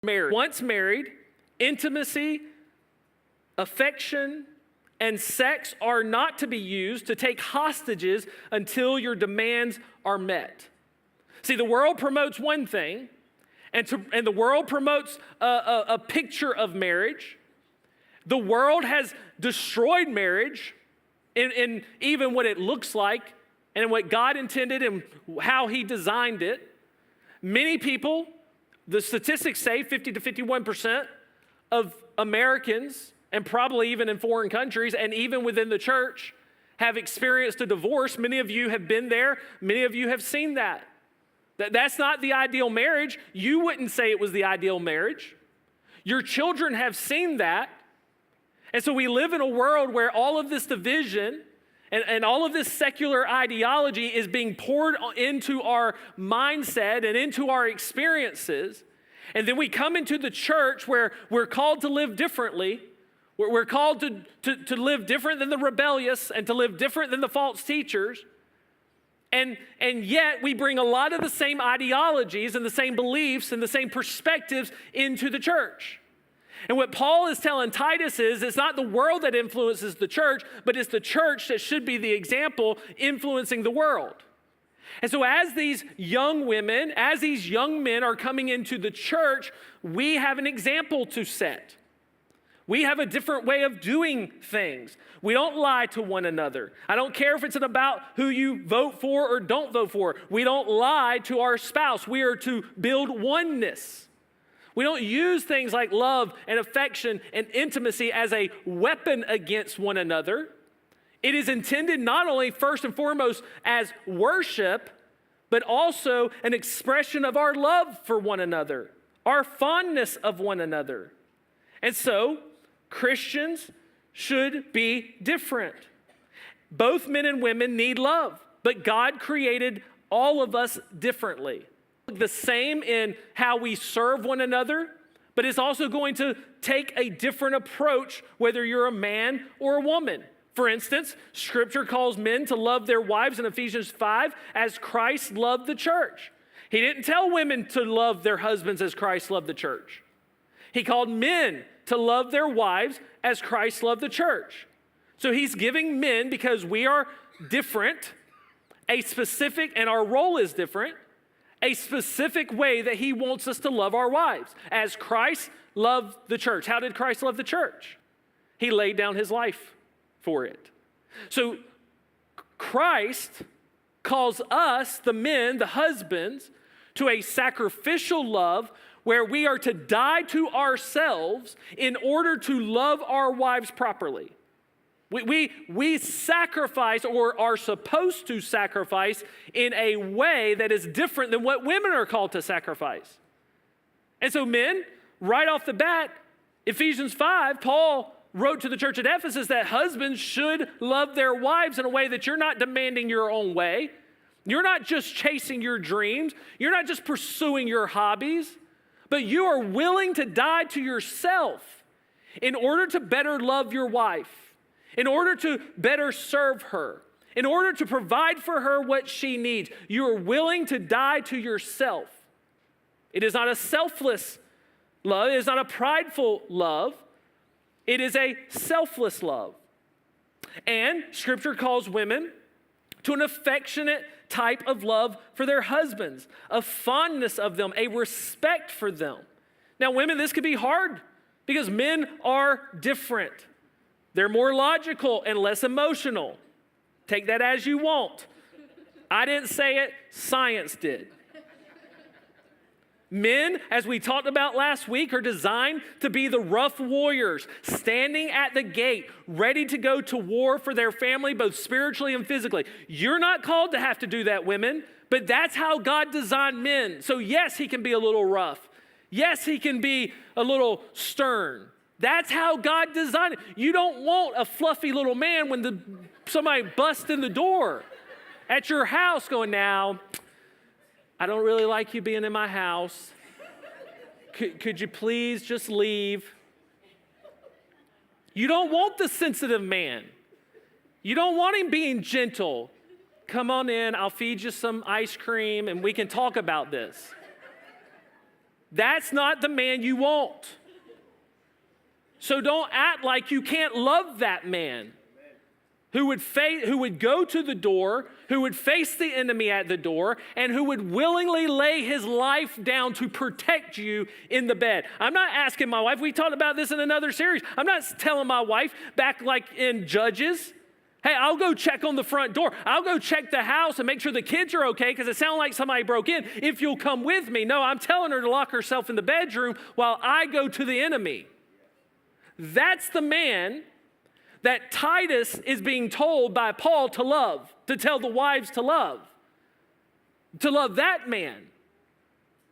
married. Once married, intimacy, affection, and sex are not to be used to take hostages until your demands are met. See, the world promotes one thing, and the world promotes a picture of marriage. The world has destroyed marriage in even what it looks like and what God intended and how he designed it. Many people, the statistics say 50 to 51% of Americans, and probably even in foreign countries and even within the church, have experienced a divorce. Many of you have been there. Many of you have seen that. That's not the ideal marriage. You wouldn't say it was the ideal marriage. Your children have seen that. And so we live in a world where all of this division and all of this secular ideology is being poured into our mindset and into our experiences. And then we come into the church where we're called to live differently. We're called to live different than the rebellious and to live different than the false teachers. And yet we bring a lot of the same ideologies and the same beliefs and the same perspectives into the church. And what Paul is telling Titus is it's not the world that influences the church, but it's the church that should be the example influencing the world. And so as these young women, as these young men are coming into the church, we have an example to set. We have a different way of doing things. We don't lie to one another. I don't care if it's about who you vote for or don't vote for. We don't lie to our spouse. We are to build oneness. We don't use things like love and affection and intimacy as a weapon against one another. It is intended not only first and foremost as worship, but also an expression of our love for one another, our fondness of one another. And so, Christians should be different. Both men and women need love, but God created all of us differently. The same in how we serve one another, but it's also going to take a different approach whether you're a man or a woman. For instance, Scripture calls men to love their wives in Ephesians 5 as Christ loved the church. He didn't tell women to love their husbands as Christ loved the church. He called men to love their wives as Christ loved the church. So he's giving men, because we are different, a specific, and our role is different, a specific way that he wants us to love our wives as Christ loved the church. How did Christ love the church? He laid down his life for it. So Christ calls us, the men, the husbands, to a sacrificial love where we are to die to ourselves in order to love our wives properly. We sacrifice, or are supposed to sacrifice, in a way that is different than what women are called to sacrifice. And so men, right off the bat, Ephesians 5, Paul wrote to the church at Ephesus that husbands should love their wives in a way that you're not demanding your own way. You're not just chasing your dreams. You're not just pursuing your hobbies, but you are willing to die to yourself in order to better love your wife, in order to better serve her, in order to provide for her what she needs. You are willing to die to yourself. It is not a selfless love. It is not a prideful love. It is a selfless love. And Scripture calls women to an affectionate type of love for their husbands, a fondness of them, a respect for them. Now, women, this could be hard because men are different. They're more logical and less emotional. Take that as you want. I didn't say it, science did. Men, as we talked about last week, are designed to be the rough warriors, standing at the gate, ready to go to war for their family, both spiritually and physically. You're not called to have to do that, women, but that's how God designed men. So yes, he can be a little rough. Yes, he can be a little stern. That's how God designed it. You don't want a fluffy little man when somebody busts in the door at your house going, now, I don't really like you being in my house. Could you please just leave? You don't want the sensitive man. You don't want him being gentle. Come on in, I'll feed you some ice cream and we can talk about this. That's not the man you want. So don't act like you can't love that man who would go to the door, who would face the enemy at the door, and who would willingly lay his life down to protect you in the bed. I'm not asking my wife, we talked about this in another series. I'm not telling my wife back like in Judges, hey, I'll go check on the front door. I'll go check the house and make sure the kids are okay because it sounds like somebody broke in if you'll come with me. No, I'm telling her to lock herself in the bedroom while I go to the enemy. That's the man that Titus is being told by Paul to love, to tell the wives to love that man.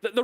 The